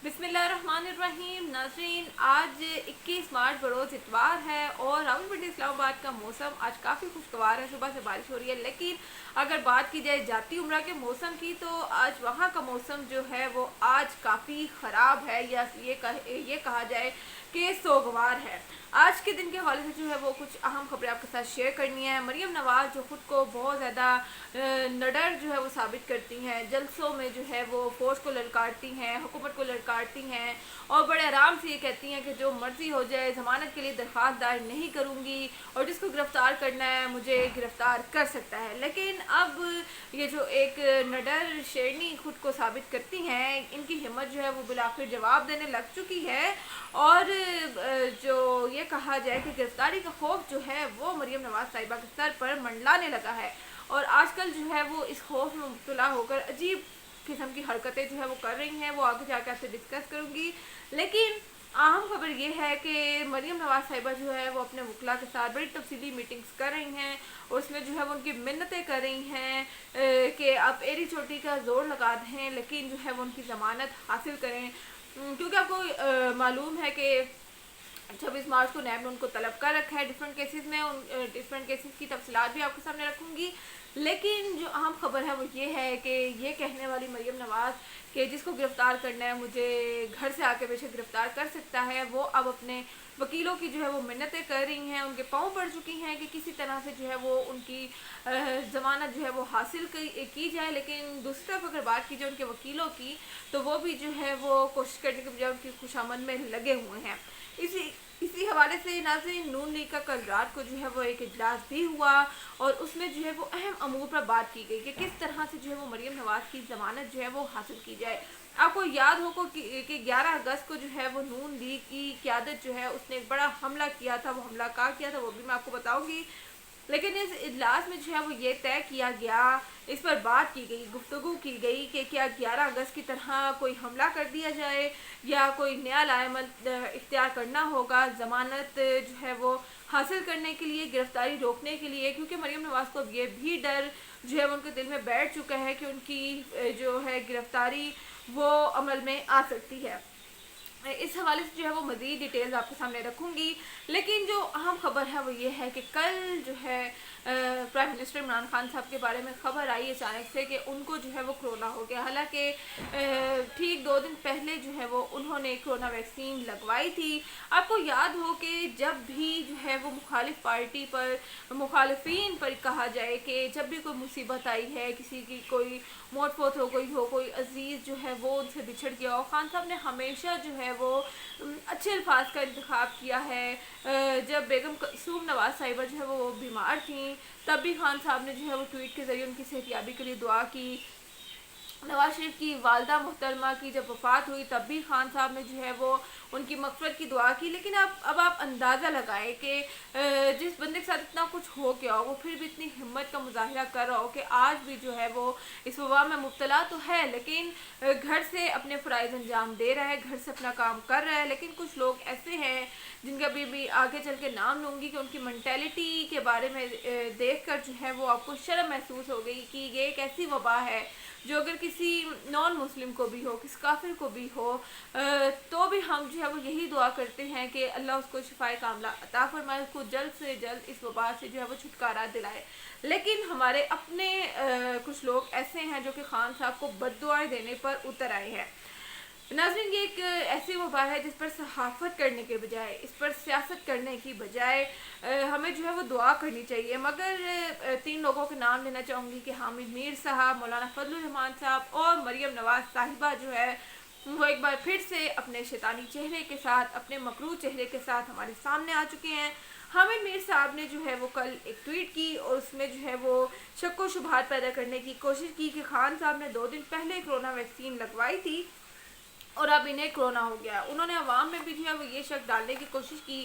बिस्मिल्लाहिर्रहमानिर्रहीम। नाज़रीन, आज 21 मार्च बरोज़ इतवार है और रावलपिंडी इस्लामाबाद का मौसम आज काफ़ी खुशगवार है। सुबह से बारिश हो रही है, लेकिन अगर बात की जाए जाती उम्रा के मौसम की तो आज वहाँ का मौसम जो है वो आज काफ़ी ख़राब है, या ये कहा जाए कि सोगवार है। आज के दिन के हवाले से जो है वो कुछ अहम खबरें आपके साथ शेयर करनी है। मरीम नवाज़ जो ख़ुद को बहुत ज़्यादा निडर जो है वो साबित करती हैं, जलसों में जो है वो फ़ौज को ललकारती हैं, हुकूमत को ललकारती हैं और बड़े आराम से ये कहती हैं कि जो मर्ज़ी हो जाए, ज़मानत के लिए दरख्वास्त दायर नहीं करूँगी और जिसको गिरफ़्तार करना है मुझे गिरफ़्तार कर सकता है। लेकिन अब ये जो एक निडर शेरनी ख़ुद को साबित करती हैं, इनकी हिम्मत जो है वो बिलाखिर जवाब देने लग चुकी है और जो ये कहा जाए कि गिरफ़्तारी का खौफ जो है वो मरीम नवाज़ साहिबा के सर पर मंडलाने लगा है और आजकल जो है वो इस खौफ में मुब्तला होकर अजीब किस्म की हरकतें जो है वो कर रही हैं। वो आगे जाकर आपसे डिस्कस करूँगी, लेकिन अहम खबर ये है कि मरीम नवाज़ साहिबा जो है वो अपने वकला के साथ बड़ी तफसीली मीटिंग्स कर रही हैं और उसमें जो है वो उनकी मिन्नतें कर रही हैं कि आप एड़ी चोटी का ज़ोर लगा दें, लेकिन जो है वो उनकी ज़मानत हासिल करें। क्योंकि आपको मालूम है कि 26 मार्च को नैब ने उनको तलब कर रखा है डिफरेंट केसेस में। उन डिफरेंट केसेस की तफसीलात भी आपके सामने रखूँगी, लेकिन जो अहम खबर है वो ये है कि ये कहने वाली मरीम नवाज़ कि जिसको गिरफ़्तार करना है मुझे घर से आके बेशक गिरफ़्तार कर सकता है, वो अब अपने वकीलों की जो है वो मिन्नतें कर रही हैं, उनके पाँव पड़ चुकी हैं कि किसी तरह से जो है वो उनकी ज़मानत जो है वो हासिल की जाए। लेकिन दूसरी तरफ अगर बात की जाए उनके वकीलों की, तो वो भी जो है वो कोशिश करने के बजाय उनकी खुशामद में लगे हुए हैं। इसी हवाले से नाज़रीन, नून लीग का कल रात को जो है वो एक इजलास भी हुआ और उसमें जो है वो अहम अमूर पर बात की गई कि किस तरह से जो है वो मरीम नवाज़ की ज़मानत जो है वो हासिल की जाए। आपको याद होगा कि 11 अगस्त को जो है वो नून लीग की क़यादत जो है उसने एक बड़ा हमला किया था। वो हमला कहाँ किया था वो भी मैं आपको बताऊँगी, लेकिन इस इजलास में जो है वो ये तय किया गया, इस पर बात की गई, गुफ्तगू की गई कि क्या 11 अगस्त की तरह कोई हमला कर दिया जाए या कोई नया लाएमल इख्तियार करना होगा ज़मानत जो है वो हासिल करने के लिए, गिरफ़्तारी रोकने के लिए। क्योंकि मरीम नवाज़ को अब ये भी डर जो है उनके दिल में बैठ चुका है कि उनकी जो है गिरफ़्तारी वो अमल में आ सकती है। इस हवाले से जो है वो मज़ीद डिटेल्स आपके सामने रखूँगी, लेकिन जो अहम खबर है वो ये है कि कल जो है प्राइम मिनिस्टर इमरान खान साहब के बारे में ख़बर आई अचानक से कि उनको जो है वो कोरोना हो गया। हालांकि ठीक 2 दिन पहले जो है वो उन्होंने कोरोना वैक्सीन लगवाई थी। आपको याद हो कि जब भी जो है वो मुखालिफ पार्टी पर, मुखालिफिन पर कहा जाए कि जब भी कोई मुसीबत आई है, किसी की कोई मौत फोत हो गई हो, कोई अजीज़ जो है वो उनसे बिछड़ गया हो, खान साहब ने हमेशा जो है वो अच्छे अल्फाज का इंतखाब किया है। जब बेगम कसूम नवाज़ साहिबा जो है वो बीमार थी, तब भी खान साहब ने जो है वो ट्वीट के ज़रिए उनकी सेहतयाबी के लिए दुआ की। नवाज शरीफ की वालदा मोहतरमा की जब वफ़ात हुई तब भी खान साहब ने जो है वो उनकी मग़फ़िरत की दुआ की। लेकिन अब आप अंदाज़ा लगाएं कि जिस बंदे के साथ इतना कुछ हो गया हो, वो फिर भी इतनी हिम्मत का मुजाहिरा कर रहा हो कि आज भी जो है वो इस वबा में मुब्तला तो है, लेकिन घर से अपने फ़राइज़ अंजाम दे रहा है, घर से अपना काम कर रहा है। लेकिन कुछ लोग ऐसे हैं जिनका भी आगे चल के नाम लूँगी कि उनकी मेंटेलिटी के बारे में देख कर जो है वो आपको शर्म महसूस हो गई कि ये एक ऐसी वबा है जो अगर किसी नॉन मुस्लिम को भी हो, किसी काफिर को भी हो, तो भी हम जो है वो यही दुआ करते हैं कि अल्लाह उसको शिफाए कामला अता फरमाए, उसको जल्द से जल्द इस वबा से जो है वो छुटकारा दिलाए। लेकिन हमारे अपने कुछ लोग ऐसे हैं जो कि खान साहब को बद्दुआएं देने पर उतर आए हैं। नाज़रीन, ये एक ऐसी वबा है जिस पर सहाफ़त करने के बजाय, इस पर सियासत करने की बजाय हमें जो है वो दुआ करनी चाहिए। मगर 3 लोगों के नाम लेना चाहूँगी कि हामिद मीर साहब, मौलाना फजलुर रहमान साहब और मरीम नवाज़ साहिबा जो है वो एक बार फिर से अपने शैतानी चेहरे के साथ, अपने मकरूह चेहरे के साथ हमारे सामने आ चुके हैं। हामिद मीर साहब ने जो है वो कल एक ट्वीट की और उसमें जो है वो शक व शुबहात पैदा करने की कोशिश की कि खान साहब ने 2 दिन पहले कोरोना वैक्सीन लगवाई थी और अब इन्हें कोरोना हो गया। उन्होंने अवाम में भी जो है वो ये शक डालने की कोशिश की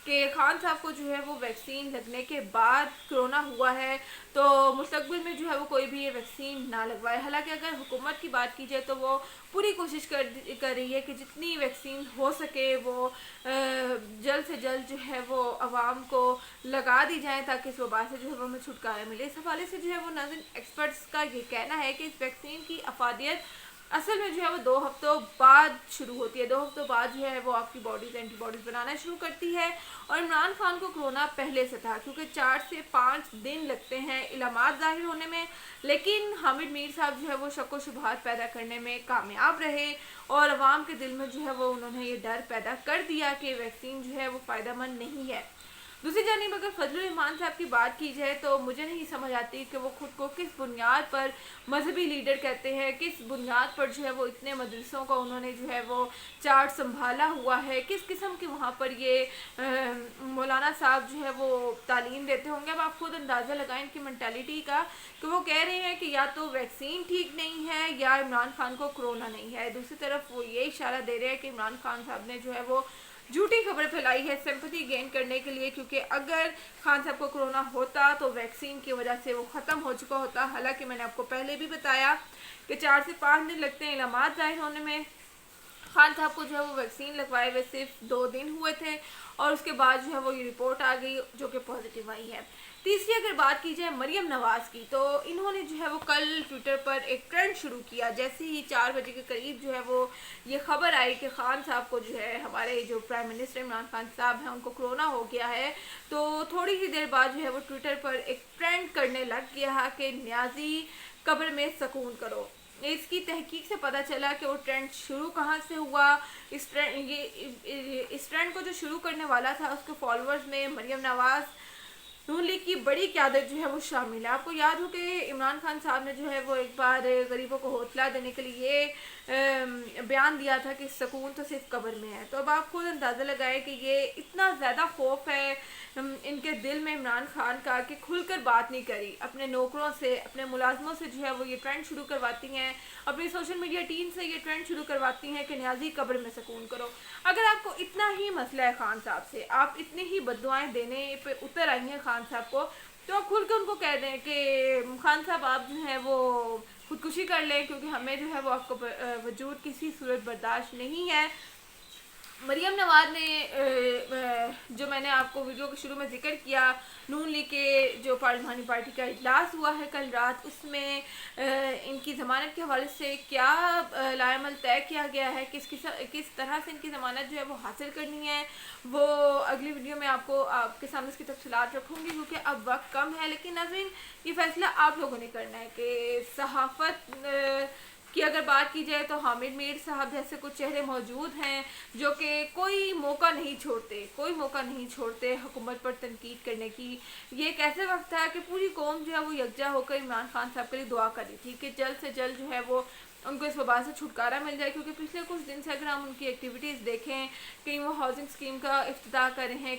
कि खान साहब को जो है वो वैक्सीन लगने के बाद कोरोना हुआ है, तो मुस्तकबिल में जो है वो कोई भी ये वैक्सीन ना लगवाए। हालांकि अगर हुकूमत की बात की जाए तो वो पूरी कोशिश कर रही है कि जितनी वैक्सीन हो सके वो जल्द से जल्द जो है वो अवाम को लगा दी जाए ताकि इस वबा से जो है वो हमें छुटकारा मिले। इस हवाले से जो है वो नाज़रीन एक्सपर्ट्स का ये कहना है कि इस वैक्सीन की अफादियत असल में जो है वो 2 हफ्तों बाद शुरू होती है। 2 हफ्तों बाद जो है वो आपकी बॉडीज़ एंटीबॉडीज़ बनाना शुरू करती है। और इमरान खान को कोरोना पहले से था, क्योंकि 4 से 5 दिन लगते हैं इलामात ज़ाहिर होने में, लेकिन हामिद मीर साहब जो है वो शक व शुबहात पैदा करने में कामयाब रहे और अवाम के दिल में जो है वो उन्होंने ये डर पैदा कर दिया कि वैक्सीन जो है वो फ़ायदेमंद नहीं है। दूसरी जानिब अगर फजलुर रहमान साहब की बात की जाए तो मुझे नहीं समझ आती कि वो खुद को किस बुनियाद पर मजहबी लीडर कहते हैं, किस बुनियाद पर जो है वो इतने मदरसों का उन्होंने जो है वो चार्ज संभाला हुआ है, किस किस्म के वहाँ पर ये मौलाना साहब जो है वो तालीम देते होंगे। अब आप खुद अंदाज़ा लगाएं इनकी मेंटालिटी का, कि वो कह रहे हैं कि या तो वैक्सीन ठीक नहीं है या इमरान खान को कोरोना नहीं है। दूसरी तरफ वो ये इशारा दे रहे हैं कि इमरान खान साहब ने जो है वो झूठी खबर फैलाई है सिंपैथी गेन करने के लिए, क्योंकि अगर खान साहब को कोरोना होता तो वैक्सीन की वजह से वो ख़त्म हो चुका होता। हालांकि मैंने आपको पहले भी बताया कि 4 से 5 दिन लगते हैं इलामात ज़ाहिर होने में। खान साहब को जो है वो वैक्सीन लगवाए हुए सिर्फ 2 दिन हुए थे और उसके बाद जो है वो ये रिपोर्ट आ गई जो कि पॉजिटिव आई है। तीसरी अगर बात की जाए मरियम नवाज़ की, तो इन्होंने जो है वो कल ट्विटर पर एक ट्रेंड शुरू किया। जैसे ही 4 बजे के करीब जो है वो ये खबर आई कि खान साहब को जो है, हमारे जो प्राइम मिनिस्टर इमरान खान साहब हैं, उनको कोरोना हो गया है, तो थोड़ी ही देर बाद जो है वो ट्विटर पर एक ट्रेंड करने लग गया कि न्याजी कब्र में सुकून करो। इसकी तहकीक से पता चला कि वो ट्रेंड शुरू कहाँ से हुआ। इस ट्रेंड को जो शुरू करने वाला था उसके फॉलोअर्स में मरियम नवाज़, नून लीग की बड़ी क़यादत जो है वो शामिल है। आपको याद हो कि इमरान खान साहब ने जो है वो एक बार गरीबों को हौसला देने के लिए बयान दिया था कि सुकून तो सिर्फ कब्र में है। तो अब आप खुद अंदाज़ा लगाएं कि ये इतना ज़्यादा खौफ है इनके दिल में इमरान खान का कि खुलकर बात नहीं करी। अपने नौकरों से, अपने मुलाजमों से जो है वो ये ट्रेंड शुरू करवाती हैं, अपनी सोशल मीडिया टीम से ये ट्रेंड शुरू करवाती हैं कि न्याजी कब्र में सुकून करो। अगर आपको इतना ही मसला है खान साहब से, आप इतनी ही बद्दुआएं देने पे उतर आई हैं खान साहब को, तो आप खुल के उनको कह दें कि खान साहब आप जो है वो खुदकुशी कर लें, क्योंकि हमें जो है वो आपको वजूद किसी सूरत बर्दाश्त नहीं है। मरियम नवाज़ ने जो मैंने आपको वीडियो के शुरू में जिक्र किया, नून लीग के जो पार्लिमानी पार्टी का इजलास हुआ है कल रात, उसमें इनकी ज़मानत के हवाले से क्या लाएमल तय किया गया है, किस तरह से इनकी ज़मानत जो है वो हासिल करनी है, वो अगली वीडियो में आपके सामने इसकी तफसीलात रखूँगी, क्योंकि अब वक्त कम है। लेकिन नाज़रीन, ये फ़ैसला आप लोगों ने करना है कि सहाफ़त की अगर बात की जाए तो हामिद मीर साहब जैसे कुछ चेहरे मौजूद हैं जो कि कोई मौका नहीं छोड़ते हुकूमत पर तनकीद करने की। ये एक ऐसे वक्त था कि पूरी कौम जो है वो यकजा होकर इमरान खान साहब के लिए दुआ कर रही थी कि जल्द से जल्द जो है वो उनको इस वबा से छुटकारा मिल जाए, क्योंकि पिछले कुछ दिन से अगर हम उनकी एक्टिविटीज़ देखें, कहीं वो हाउसिंग स्कीम का इफ्तिताह कर रहे हैं,